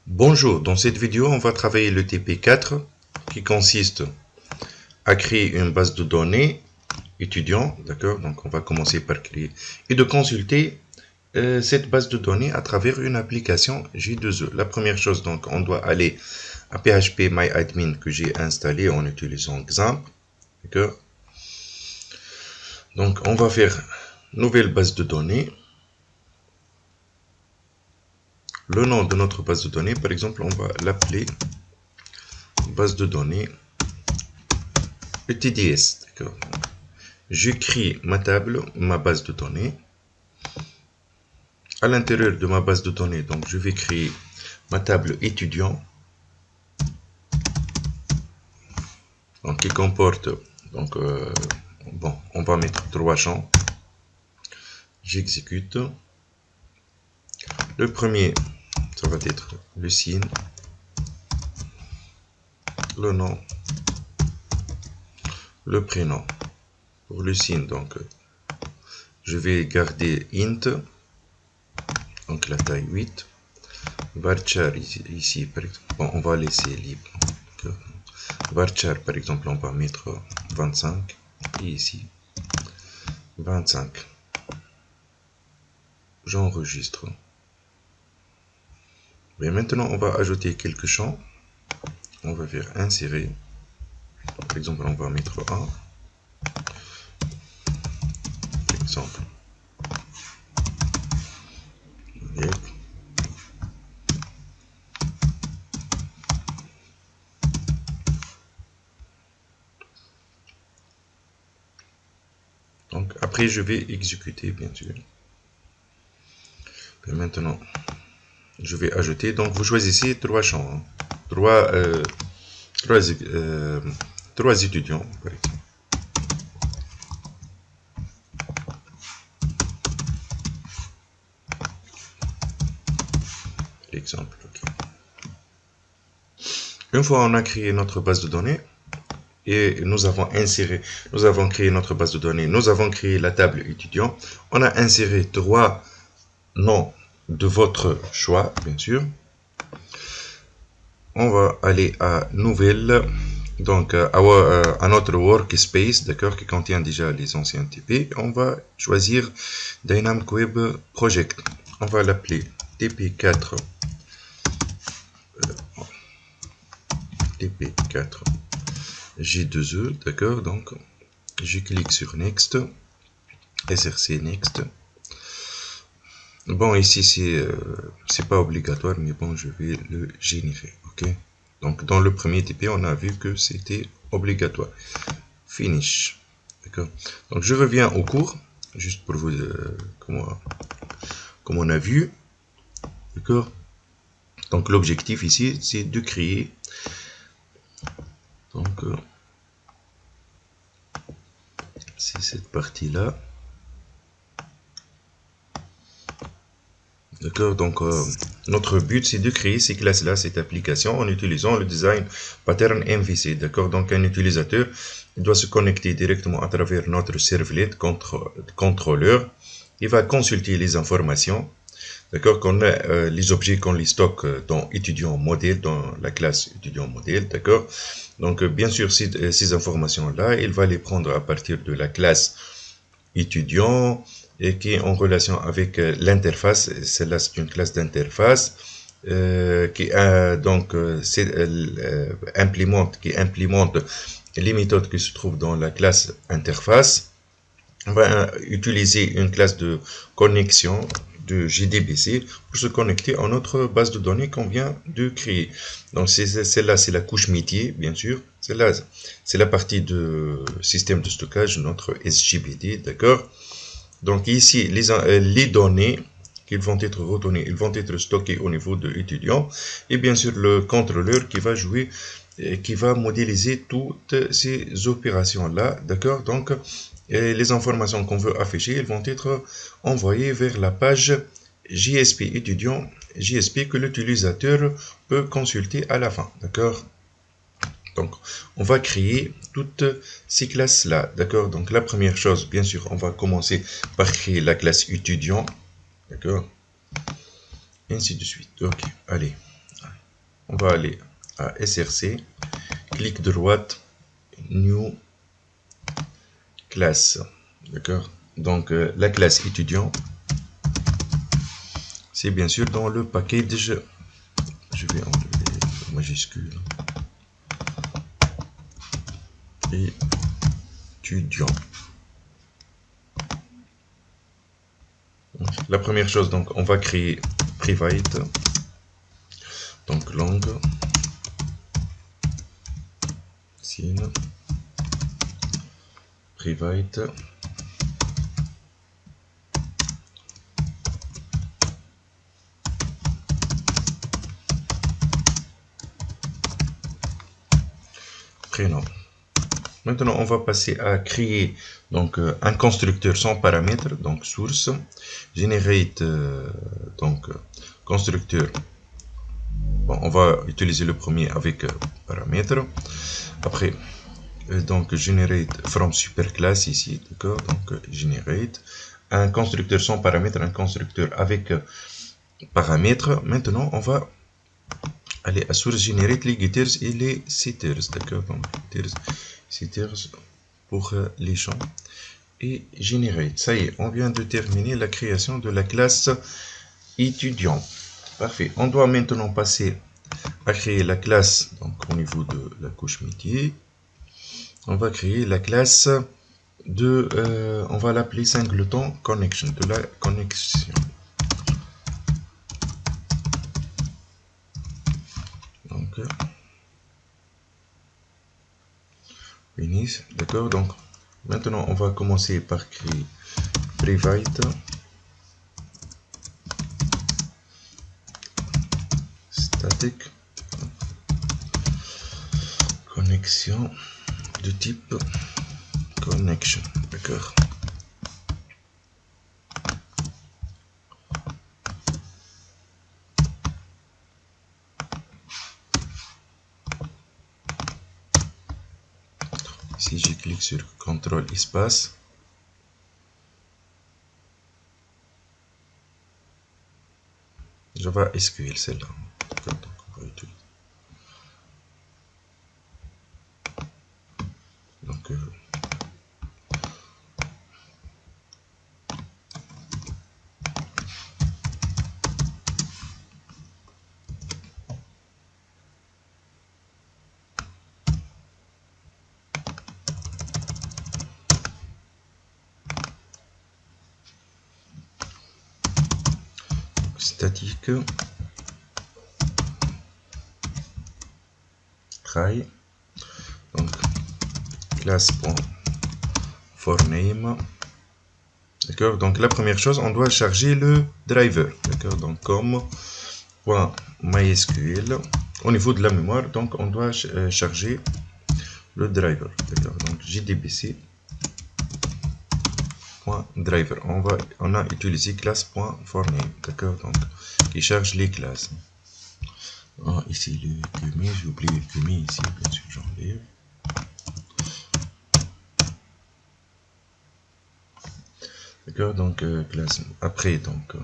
Bonjour, dans cette vidéo, on va travailler le TP4 qui consiste à créer une base de données étudiants, d'accord? Donc on va commencer par créer et de consulter cette base de données à travers une application J2E. La première chose, donc on doit aller à phpMyAdmin que j'ai installé en utilisant XAMPP, d'accord? Donc on va faire nouvelle base de données. Le nom de notre base de données, par exemple, on va l'appeler base de données ETDS, d'accord? Je crée ma table, ma base de données. À l'intérieur de ma base de données, donc je vais créer ma table étudiant, donc qui comporte, donc bon, on va mettre 3 champs. J'exécute. Le premier, ça va être le signe, le nom, le prénom. Pour le signe, donc je vais garder int, donc la taille 8. Varchar ici, par exemple, bon, on va laisser libre. Varchar, par exemple, on va mettre 25 et ici 25. J'enregistre. Et maintenant, on va ajouter quelques champs. On va faire insérer. Par exemple, on va mettre 1. Par exemple. Yep. Donc, après, je vais exécuter, bien sûr. Et maintenant, je vais ajouter. Donc, vous choisissez 3 champs. Hein. 3 étudiants, par exemple. Exemple. Okay. Une fois on a créé notre base de données et nous avons créé notre base de données, nous avons créé la table étudiant, on a inséré 3 noms de votre choix, bien sûr. On va aller à nouvelle, donc à notre workspace, d'accord, qui contient déjà les anciens TP. On va choisir Dynamic Web Project. On va l'appeler TP4. TP4 J2E, d'accord, donc je clique sur Next, SRC Next. Bon, ici c'est pas obligatoire, mais bon, je vais le générer, ok. Donc dans le premier TP, on a vu que c'était obligatoire. Finish, d'accord. Donc je reviens au cours, juste pour vous, comme on a vu, d'accord. Donc l'objectif ici, c'est de créer, donc c'est cette partie-là. D'accord, donc notre but c'est de créer ces classes-là, cette application, en utilisant le design pattern MVC. D'accord, donc un utilisateur doit se connecter directement à travers notre servlet contrôleur. Il va consulter les informations. D'accord, qu'on a les objets qu'on les stocke dans étudiant modèle, dans la classe étudiant modèle. D'accord, donc bien sûr ces informations-là, il va les prendre à partir de la classe étudiant et qui est en relation avec l'interface. Celle-là, c'est une classe d'interface qui implémente les méthodes qui se trouvent dans la classe interface. On va utiliser une classe de connexion de JDBC pour se connecter à notre base de données qu'on vient de créer. Donc celle-là, c'est la couche métier, bien sûr. Celle-là, c'est la partie de système de stockage, notre SJBD, d'accord. Donc ici, les données qui vont être retournées, ils vont être stockées au niveau de l'étudiant. Et bien sûr, le contrôleur qui va jouer, qui va modéliser toutes ces opérations-là, d'accord. Donc, les informations qu'on veut afficher, elles vont être envoyées vers la page JSP étudiant, JSP que l'utilisateur peut consulter à la fin, d'accord. Donc, on va créer toutes ces classes-là, d'accord. Donc, la première chose, bien sûr, on va commencer par créer la classe étudiant, d'accord. Et ainsi de suite. Ok, allez. on va aller à SRC, clic droite, New Class. D'accord? Donc, la classe étudiant, c'est bien sûr dans le package. Je vais enlever le majuscule. Étudiant. La première chose, donc, on va créer private. Donc, langue. Signe. Private. Prénom. Maintenant, on va passer à créer donc un constructeur sans paramètres, donc source, generate donc constructeur. Bon, on va utiliser le premier avec paramètres. Après, donc generate from superclass ici, d'accord. Donc generate un constructeur sans paramètres, un constructeur avec paramètres. Maintenant, on va aller à source generate les getters et les setters, d'accord. Donc setters pour les champs et generate. Ça y est, on vient de terminer la création de la classe étudiant. Parfait. On doit maintenant passer à créer la classe, donc au niveau de la couche métier. On va créer la classe de, on va l'appeler singleton connection, de la connexion. Donc, finish, d'accord. Donc, maintenant, on va commencer par créer private static connexion de type connection, d'accord. Si je clique sur CTRL espace, Java SQL, celle-là. Donc, on va utiliser. Donc, statique try, donc class.forName, d'accord. Donc la première chose, on doit charger le driver, d'accord. Donc comme .mysql au niveau de la mémoire, donc on doit charger le driver, d'accord. Donc jdbc .driver, on a utilisé class.forName, d'accord, donc qui charge les classes. Ah, ici le QMI, j'ai oublié le QMI ici, bien sûr j'enlève. D'accord, donc classe. Après, donc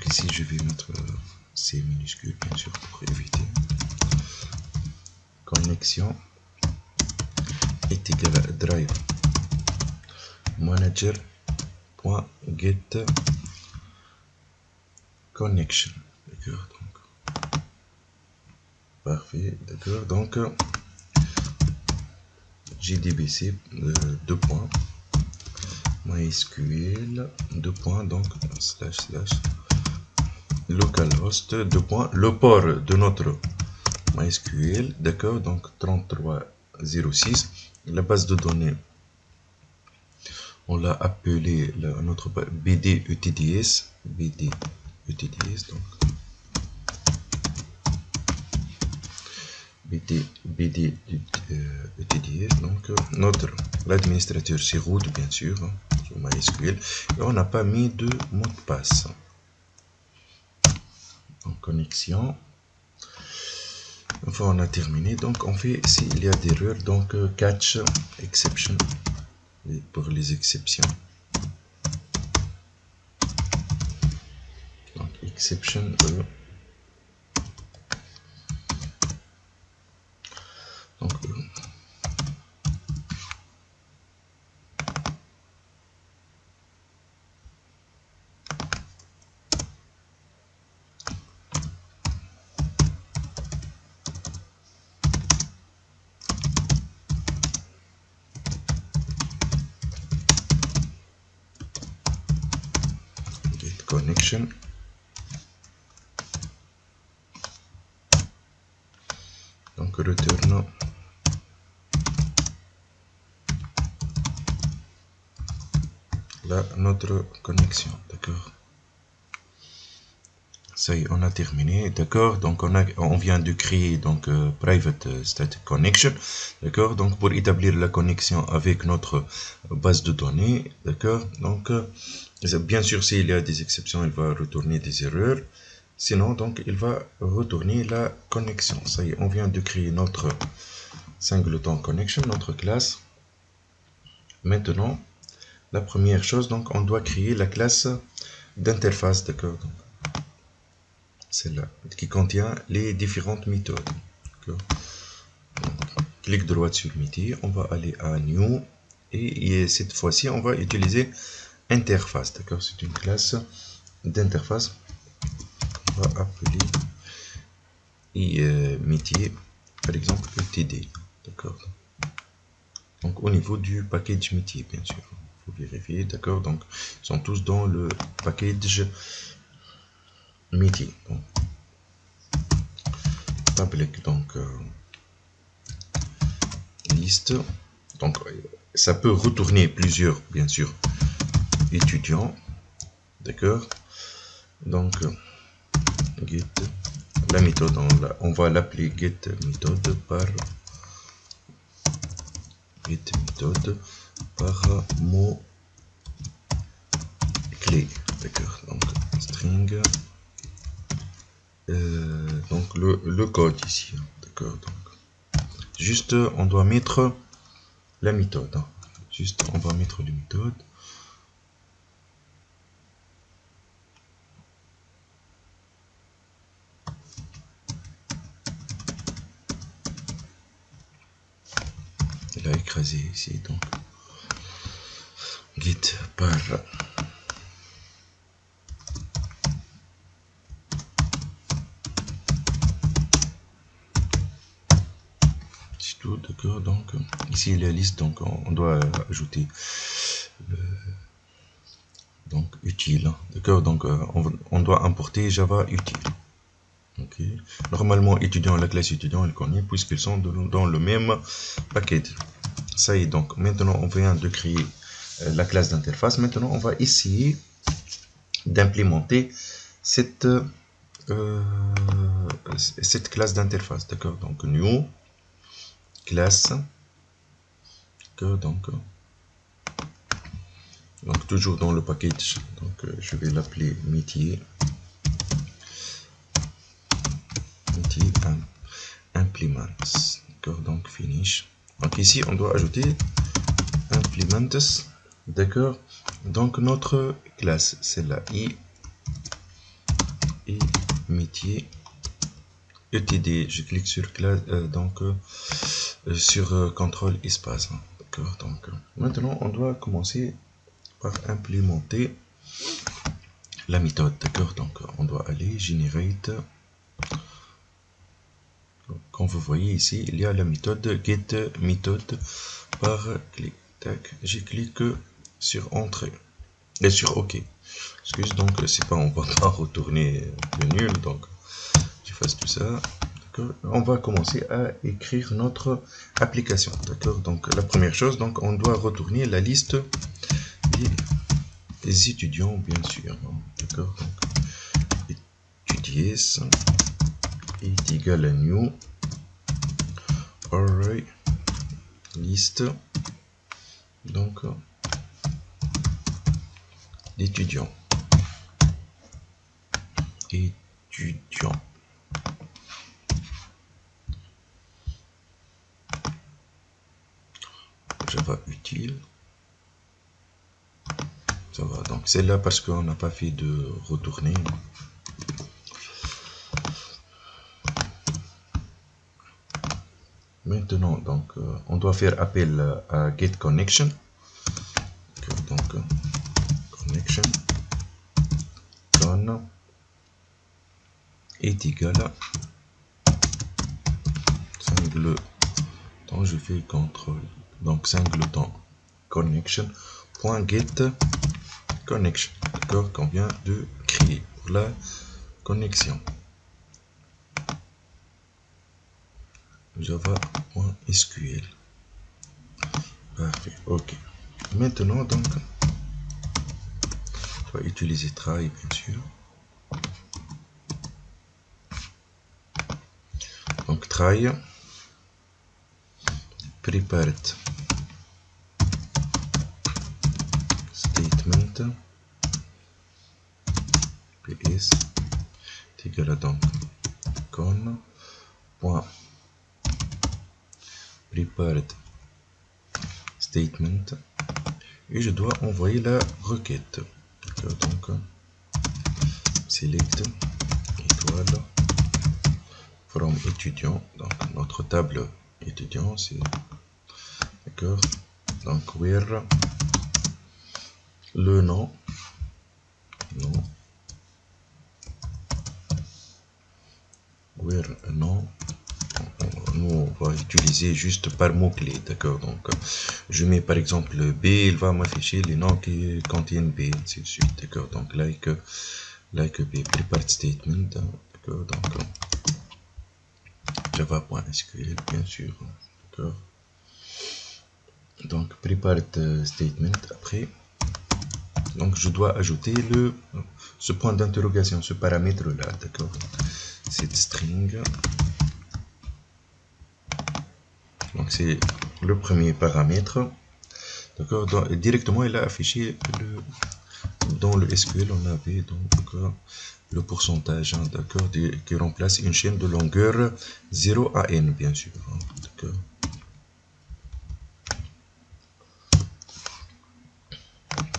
ici je vais mettre C minuscule, bien sûr, pour éviter. Connexion est égal à drive manager.get connection. D'accord, donc parfait, d'accord, donc JDBC 2 points MySQL 2 points, donc slash localhost 2 points, le port de notre MySQL, d'accord, donc 3306, la base de données, on l'a appelé notre BDETDS, donc BDETDS, donc l'administrateur c'est root bien sûr, sur MySQL, et on n'a pas mis de mot de passe. En connexion. Une fois on a terminé, donc on fait s'il y a des erreurs, donc catch exception pour les exceptions. Donc exception connection. Donc return notre connexion, d'accord. Ça y est, on a terminé, d'accord. Donc on vient de créer donc private static connection, d'accord. Donc pour établir la connexion avec notre base de données, d'accord. Donc bien sûr s'il y a des exceptions, il va retourner des erreurs. Sinon donc il va retourner la connexion. Ça y est, on vient de créer notre singleton connection, notre classe. Maintenant la première chose, donc on doit créer la classe d'interface, d'accord. Celle-là, qui contient les différentes méthodes. Clic droit sur métier, on va aller à New, et cette fois-ci, on va utiliser interface, d'accord. C'est une classe d'interface. On va appeler métier, par exemple, ETD, d'accord. Donc, au niveau du package métier, bien sûr, il faut vérifier, d'accord. Donc, ils sont tous dans le package métier. Donc, public, donc liste, donc ça peut retourner plusieurs, bien sûr, étudiants, d'accord. Donc get la méthode, on va l'appeler get méthode par mot clé, d'accord. Donc string, donc le code ici, d'accord. Donc juste on doit mettre la méthode, hein. Juste on va mettre les méthodes. Il a écrasé ici, donc get par c'est tout, d'accord. Donc ici la liste, donc on doit ajouter donc utile, d'accord. Donc on doit importer Java utile. Ok. Normalement étudiant, la classe étudiant elle connaît puisqu'ils sont dans le même package. Ça y est, donc maintenant on vient de créer la classe d'interface. Maintenant on va essayer d'implémenter cette classe d'interface, d'accord. Donc new classe, d'accord. Donc toujours dans le package, donc je vais l'appeler métier implements, d'accord. Donc finish. Donc ici on doit ajouter implements, d'accord. Donc notre classe c'est la et métier ETD. Je clique sur classe, sur contrôle espace, hein, d'accord. Donc maintenant on doit commencer par implémenter la méthode, d'accord. Donc on doit aller generate. Comme vous voyez ici, il y a la méthode get méthode par clic. Tac, j'ai cliqué sur entrée et sur OK. Excuse, donc c'est pas, on va pas retourner le nul, donc j'efface tout ça. On va commencer à écrire notre application, d'accord. Donc la première chose, donc on doit retourner la liste des étudiants, bien sûr, d'accord. Donc étudier est égal à new array liste donc d'étudiants Java utile. Ça va, donc c'est là parce qu'on n'a pas fait de retourner. Maintenant, donc on doit faire appel à get connection. Donc connection con est égal à singleton, je fais contrôle, donc singleton connection point get connection, d'accord, qu'on vient de créer. créé pour la connexion. Java.sql. Parfait, ok. Maintenant, donc, on va utiliser try, bien sûr. Donc, try, prepared statement, ps, est égal à donc, con, point, prepared statement, et je dois envoyer la requête. Donc, select étoile from étudiant, donc notre table étudiant, c'est d'accord. Donc where le nom, where nom, nous on va utiliser juste par mot clé, d'accord. Donc je mets par exemple B, il va m'afficher les noms qui contiennent B, ainsi de suite, d'accord. Donc like B, prepared statement, d'accord. Donc java.sql, bien sûr, d'accord. Donc prepared statement, après, donc je dois ajouter ce point d'interrogation, ce paramètre là, d'accord. Cette string, donc c'est le premier paramètre, d'accord. Directement il a affiché dans le SQL, on avait donc le pourcentage, hein, d'accord, qui remplace une chaîne de longueur 0 à n, bien sûr, hein, d'accord.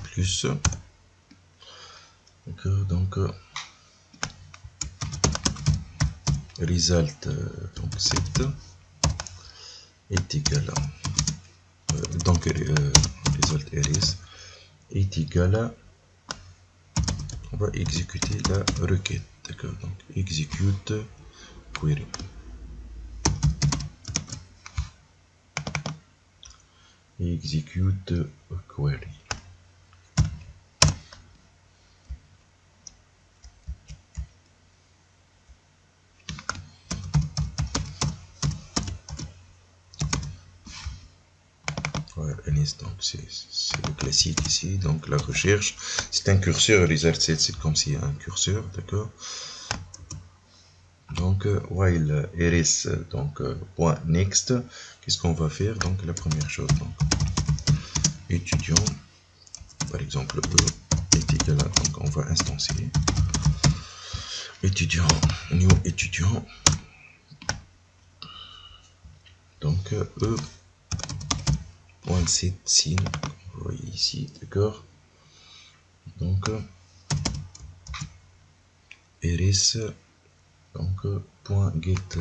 Plus, d'accord, donc result, donc 7 est égal à donc result rs est égal à, on va exécuter la requête, d'accord. Donc execute query, execute query. Donc c'est le classique ici, donc la recherche, c'est un curseur, result set, c'est comme si un curseur, d'accord. Donc while rs, donc point next, qu'est-ce qu'on va faire? Donc la première chose, donc étudiant, par exemple e est égal à, donc on va instancier étudiant, new étudiant, donc e point set signe, vous voyez ici, d'accord. Donc rs, donc point get,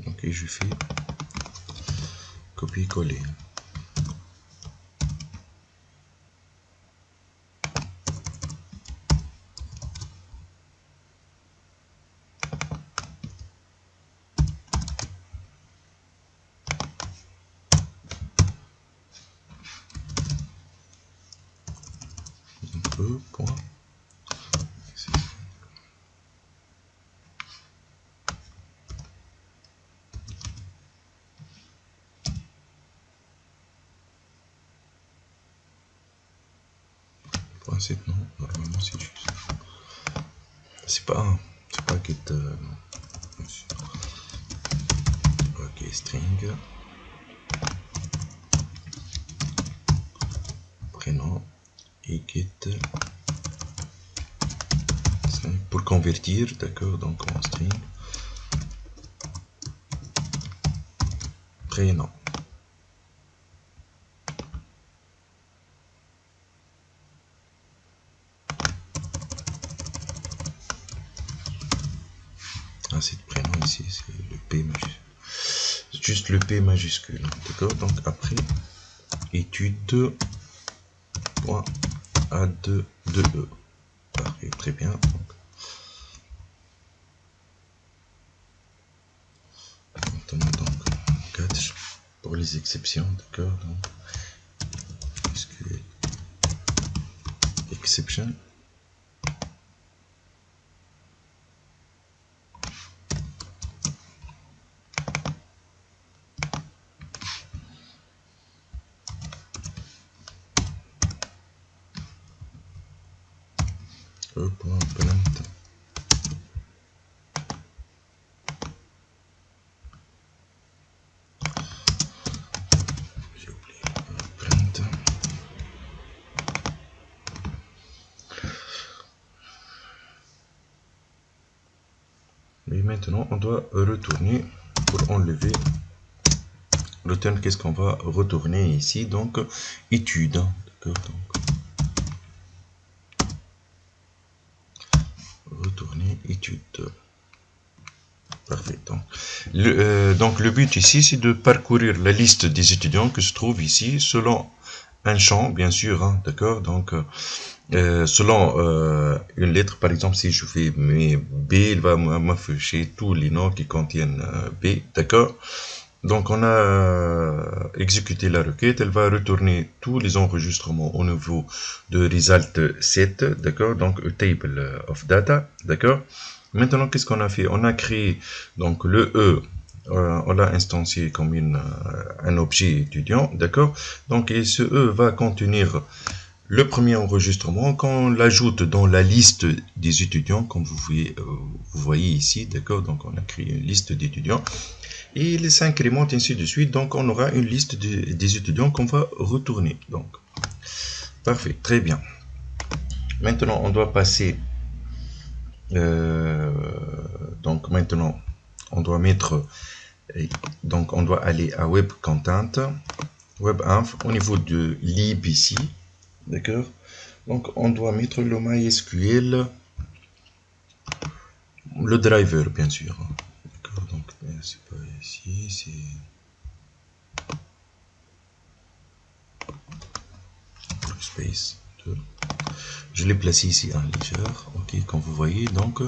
donc et je fais copier-coller. Point. Point 7, non, normalement c'est juste. C'est pas get, ok, string, prénom et get pour convertir, d'accord, donc en string prénom. Ah, c'est le prénom ici, c'est le P majuscule, juste le P majuscule, d'accord. Donc après étude point add de e, parfait, très bien. pour les exceptions, d'accord. Donc SQL exception. Print. J'ai oublié print. Et maintenant on doit retourner pour enlever return. Qu'est-ce qu'on va retourner ici? Donc étude, d'accord. Donc retourner étude. Parfait. Donc le but ici, c'est de parcourir la liste des étudiants que se trouve ici selon un champ, bien sûr, hein, d'accord. Donc selon une lettre, par exemple, si je fais B, il va m'afficher tous les noms qui contiennent B, d'accord. Donc on a exécuté la requête, elle va retourner tous les enregistrements au niveau de result set, d'accord, donc table of data, d'accord. Maintenant, qu'est-ce qu'on a fait? On a créé donc le E, on l'a instancié comme un objet étudiant, d'accord. Donc et ce E va contenir le premier enregistrement qu'on l'ajoute dans la liste des étudiants, comme vous voyez ici, d'accord. Donc on a créé une liste d'étudiants. Et il s'incrémente ainsi de suite, donc on aura une liste des étudiants qu'on va retourner. Donc, parfait, très bien. Maintenant, on doit passer. Donc maintenant, on doit mettre. Donc, on doit aller à Web Content, Web Inf, au niveau de lib ici, d'accord. Donc, on doit mettre le MySQL, le driver, bien sûr. D'accord. Donc, c'est pas ici, c'est Space 2. Je l'ai placé ici en légère, ok, comme vous voyez. Donc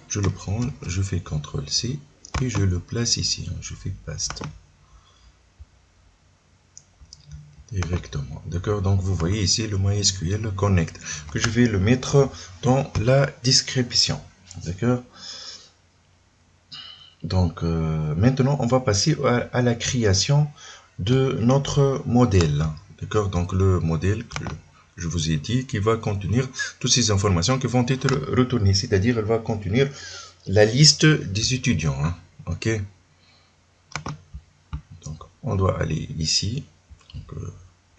je le prends, je fais CTRL C et je le place ici, je fais paste directement, d'accord. Donc vous voyez ici le MySQL Connect que je vais le mettre dans la description, d'accord. Donc maintenant on va passer à la création de notre modèle, d'accord. Donc le modèle que je vous ai dit qui va contenir toutes ces informations qui vont être retournées, c'est-à-dire elle va contenir la liste des étudiants, hein. Ok. Donc on doit aller ici, donc,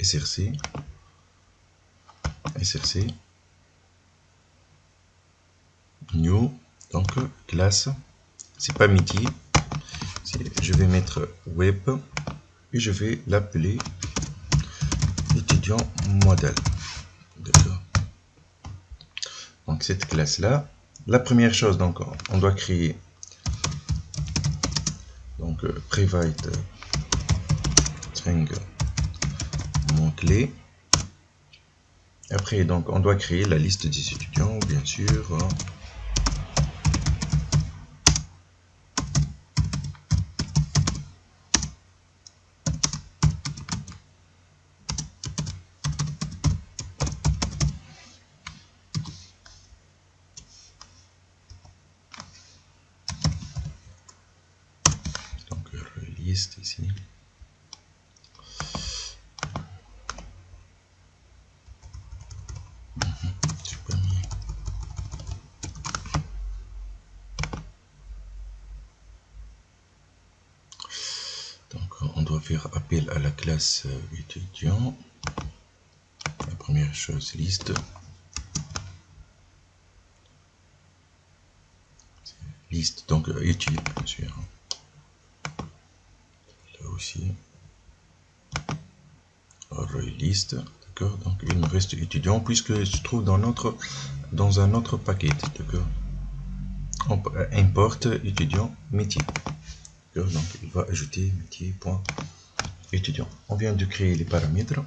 src, new, donc classe, c'est pas métier, je vais mettre web et je vais l'appeler étudiant modèle, d'accord. Donc cette classe là, la première chose, donc on doit créer donc private string mot clé. Après donc on doit créer la liste des étudiants, bien sûr. Donc liste ici. On doit faire appel à la classe étudiant. La première chose, liste. Liste, donc utile, bien sûr. Là aussi. Array liste, d'accord. Donc il me reste étudiant puisque se trouve dans un autre paquet, d'accord. On importe étudiant métier. Donc il va ajouter métier point étudiant. On vient de créer les paramètres.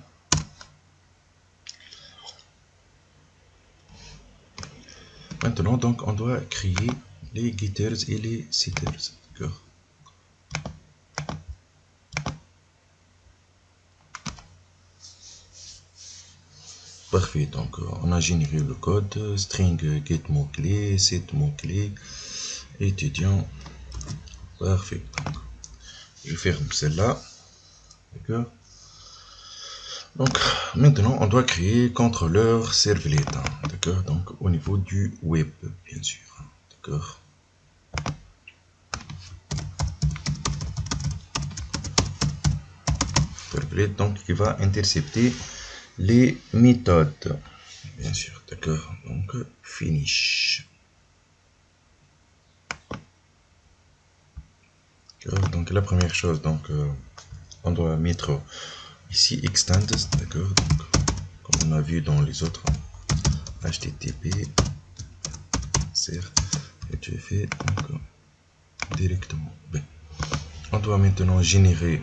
Maintenant, donc, on doit créer les getters et les setters. D'accord. Parfait, donc on a généré le code, string get mot-clé, set mot-clé, étudiant. Parfait. Donc, je ferme celle-là. D'accord. Donc maintenant on doit créer contrôleur servlet. D'accord. Donc au niveau du web, bien sûr. D'accord. Servlet, donc qui va intercepter les méthodes. Bien sûr. D'accord. Donc finish. Donc la première chose, donc on doit mettre ici extend, d'accord, donc comme on a vu dans les autres http certes, et tu fais donc directement. Bien. On doit maintenant générer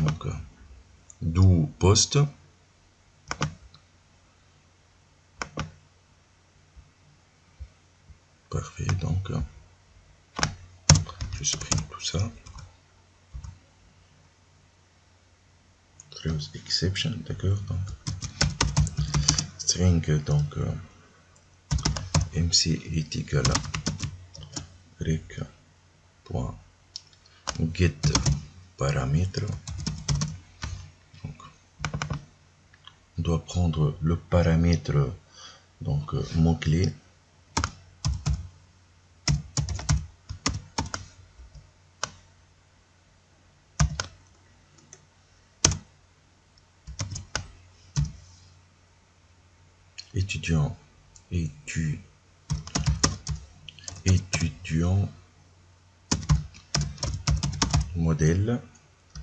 donc do post. Parfait, donc je supprime tout ça. Throws exception, d'accord, donc string, donc mc est égal à rec.get paramètre. Donc on doit prendre le paramètre, donc mot-clé. Étudiant, étudiant modèle,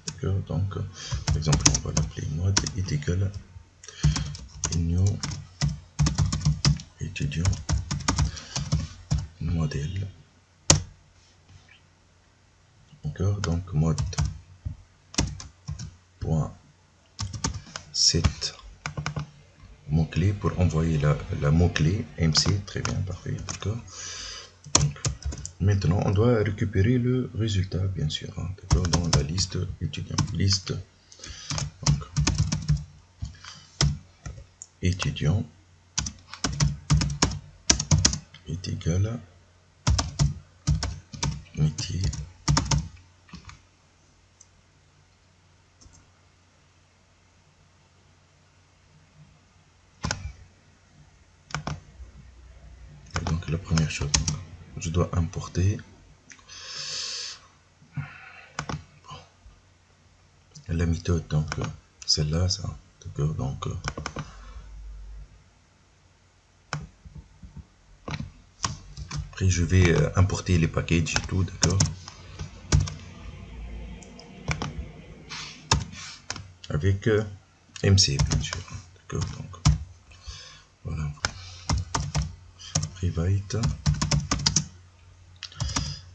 d'accord, donc par exemple on va l'appeler mode est égal à new étudiant modèle, d'accord, donc mode point set mot-clé pour envoyer la mot-clé MC, très bien, parfait, d'accord. Donc maintenant on doit récupérer le résultat, bien sûr, hein, d'accord, dans la liste étudiant, liste, donc étudiant est égal à métier et donc la première chose, donc, je dois importer la méthode, donc celle-là, ça, d'accord, donc après je vais importer les packages et tout, d'accord, avec MC, bien sûr, d'accord, donc voilà, private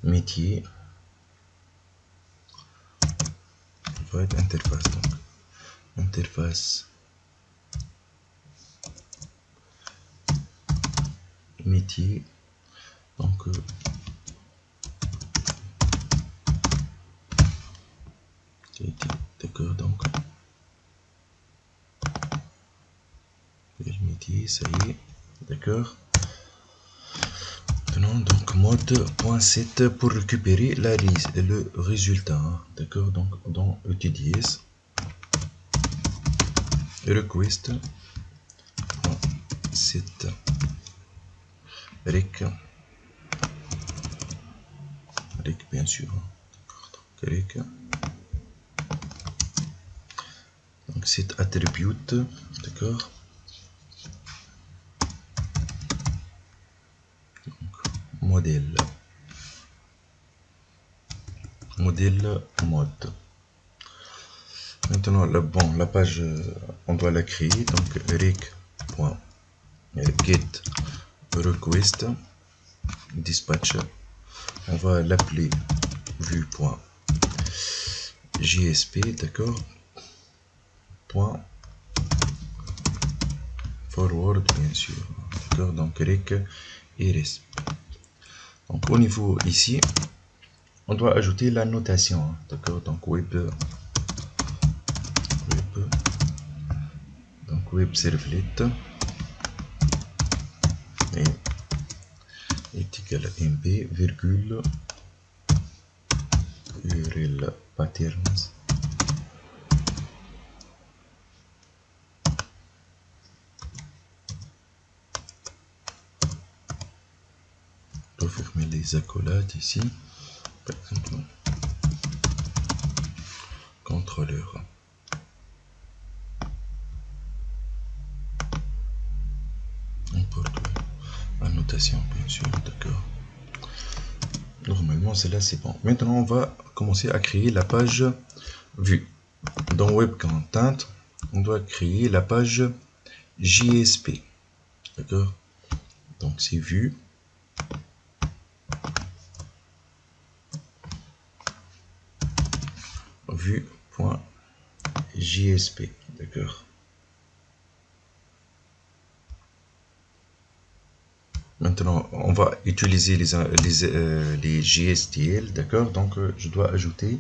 métier private interface, donc interface métier, donc d'accord, donc le métier, ça y est, d'accord. Maintenant donc mode.set pour récupérer la liste, le résultat, d'accord, donc dans ETDS request set rec bien sûr, rec, donc set attribute, d'accord, modèle mode. Maintenant la page on doit la créer, donc rec.get request dispatch, on va l'appeler vue.jsp, d'accord, point forward, bien sûr, d'accord, donc rec et resp. Donc au niveau ici on doit ajouter la notation, d'accord, donc web, donc donc web servlet est égal à mb virgule url patterns pour fermer les accolades ici, par exemple contrôleur. Importe annotation bien sûr, d'accord. Normalement celle-là c'est bon. Maintenant on va commencer à créer la page vue. Dans web content on doit créer la page JSP, d'accord. Donc c'est vue vue.jsp, d'accord. Maintenant, on va utiliser les GSTL, d'accord. Donc, je dois ajouter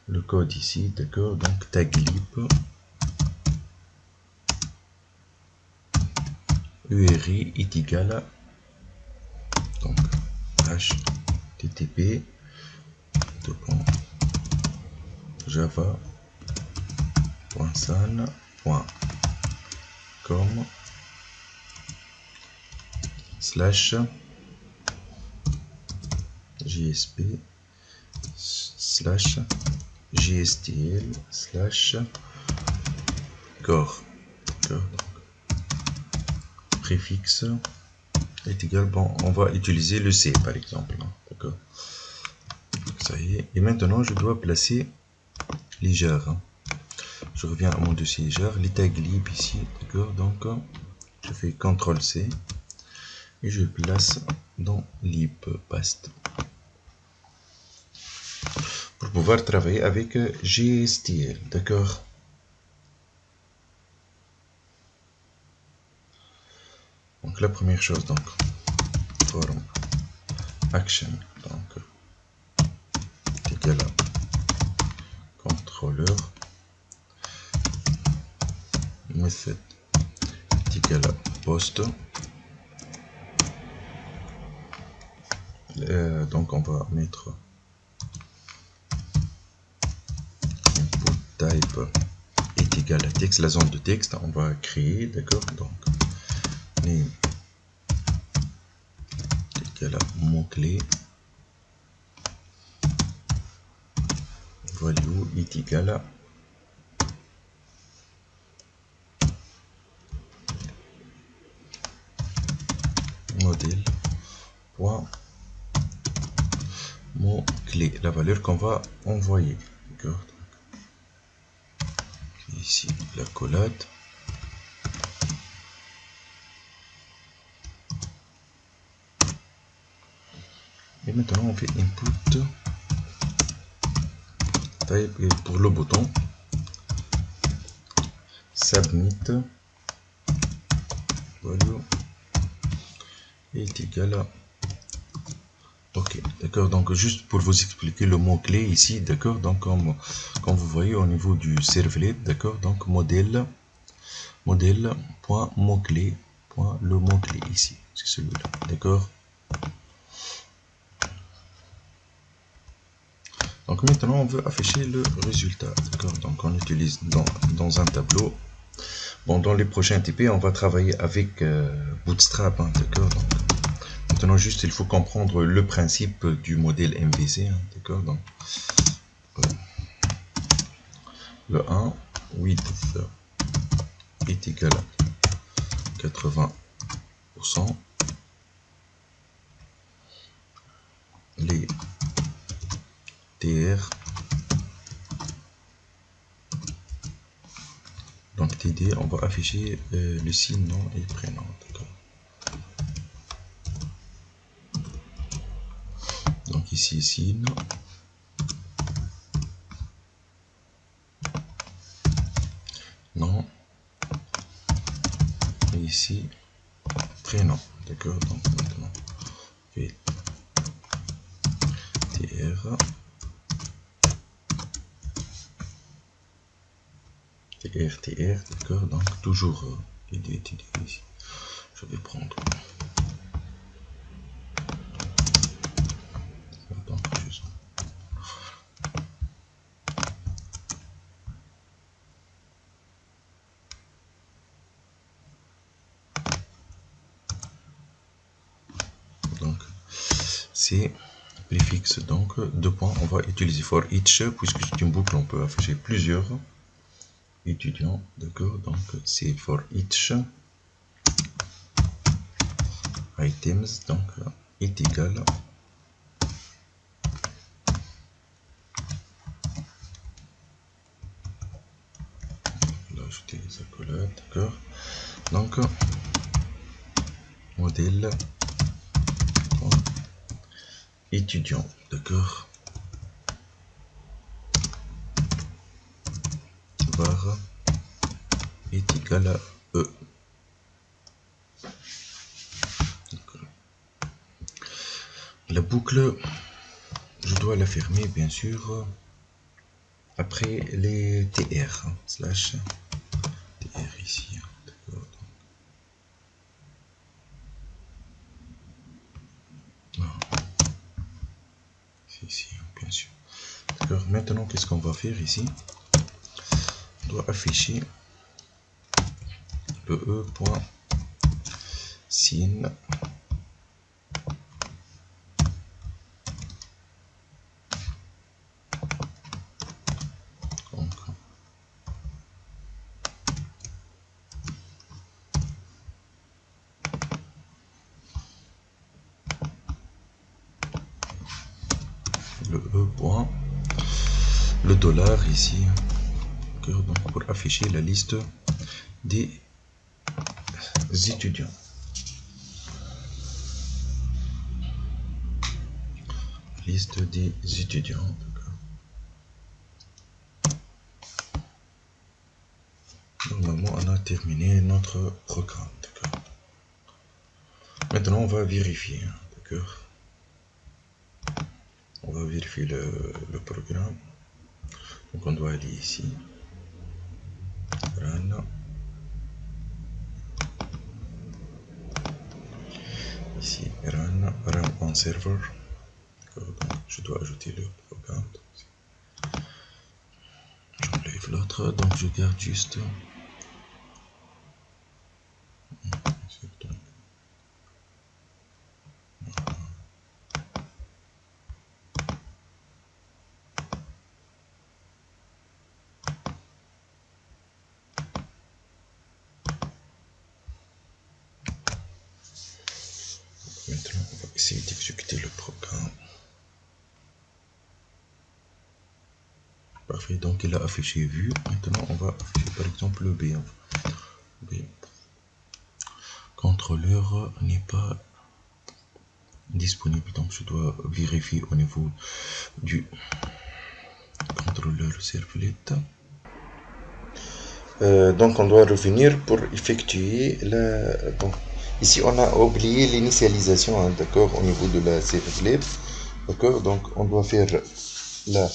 le code ici, d'accord. Donc, taglib URI est égal à donc http java.san.com /jsp /gstl/core, préfixe est égal, bon, on va utiliser le C par exemple, d'accord. Ça y est, et maintenant je dois placer les jars. Je reviens à mon dossier jar, les tags lib ici, d'accord. Donc je fais CTRL C et je place dans lib paste pour pouvoir travailler avec GSTL, d'accord. Donc la première chose, donc form action, donc égal à contrôleur method égal à post. Donc on va mettre input type est égal à texte, la zone de texte on va créer, d'accord. Donc name égal à mot-clé, value est égal à modèle point mot-clé, la valeur qu'on va envoyer, d'accord. Ici la collade, et maintenant on fait input type, et pour le bouton submit value est égal à ok, d'accord. Donc juste pour vous expliquer le mot clé ici, d'accord. Donc comme vous voyez au niveau du servlet, d'accord. Donc modèle point mot clé point le mot clé ici, c'est celui-là, d'accord. Donc maintenant on veut afficher le résultat, d'accord. Donc on utilise dans un tableau. Bon, dans les prochains TP on va travailler avec Bootstrap, hein, d'accord. Donc maintenant juste il faut comprendre le principe du modèle MVC, hein, d'accord. Donc le 1 width est égal à 80%, les TR, donc TD, on va afficher le signe nom et prénom, d'accord. Donc ici signe, nom, et ici prénom, d'accord. Donc maintenant VTR TR, d'accord, donc toujours TD ici. Je vais prendre. Donc, c'est préfixe, donc deux points. On va utiliser for each puisque c'est une boucle, on peut afficher plusieurs étudiants, d'accord, donc c'est for each items, donc est égal là ajouter les accolades, d'accord, donc modèle étudiant, d'accord, var est égal à E. La boucle, je dois la fermer bien sûr après les tr slash tr ici, d'accord. C'est ici bien sûr, d'accord. Maintenant qu'est-ce qu'on va faire ici? On doit afficher le e.sin donc le e point le dollar ici, d'accord, donc pour afficher la liste des étudiants. Liste des étudiants, d'accord. Normalement on a terminé notre programme, d'accord. Maintenant on va vérifier, d'accord. On va vérifier le programme. Donc on doit aller ici, run, ici run on server, d'accord. Donc je dois ajouter le programme, j'enlève l'autre, donc je garde juste maintenant on va essayer d'exécuter le programme. Parfait, donc il a affiché vue. Maintenant on va afficher par exemple le B. Contrôleur n'est pas disponible, donc je dois vérifier au niveau du contrôleur servlet. Donc on doit revenir pour effectuer la... Bon, ici on a oublié l'initialisation, hein, d'accord, au niveau de la servlet, d'accord, donc on doit faire la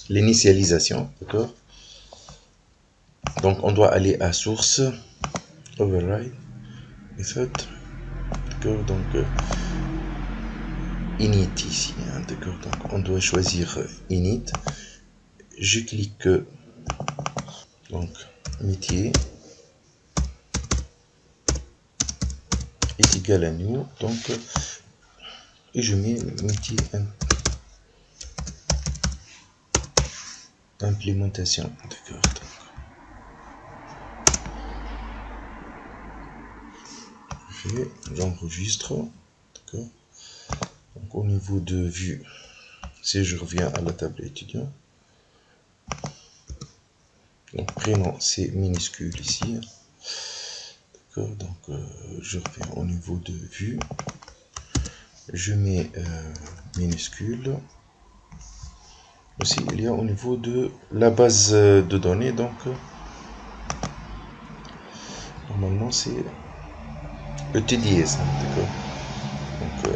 l'initialisation, d'accord. Donc on doit aller à source, override, method, d'accord, donc init ici, hein, d'accord, donc on doit choisir init, je clique donc métier est égal à new, donc et je mets métier implémentation, d'accord. J'enregistre, d'accord. Donc au niveau de vue, si je reviens à la table étudiant, donc prénom c'est minuscule ici, d'accord. Donc je reviens au niveau de vue, je mets minuscule. Aussi il y a au niveau de la base de données, donc normalement c'est le TDS, d'accord. Donc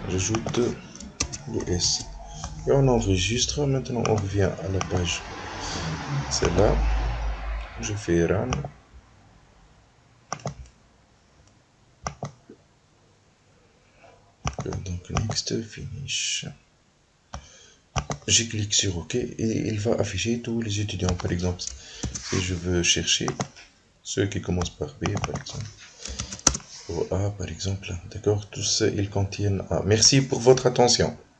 j'ajoute le S et on enregistre. Maintenant on revient à la page Celle-là, je fais run. Donc next, finish. Je clique sur OK et il va afficher tous les étudiants. Par exemple, si je veux chercher ceux qui commencent par B, par exemple, ou A, par exemple, d'accord, tous ils contiennent A. Merci pour votre attention.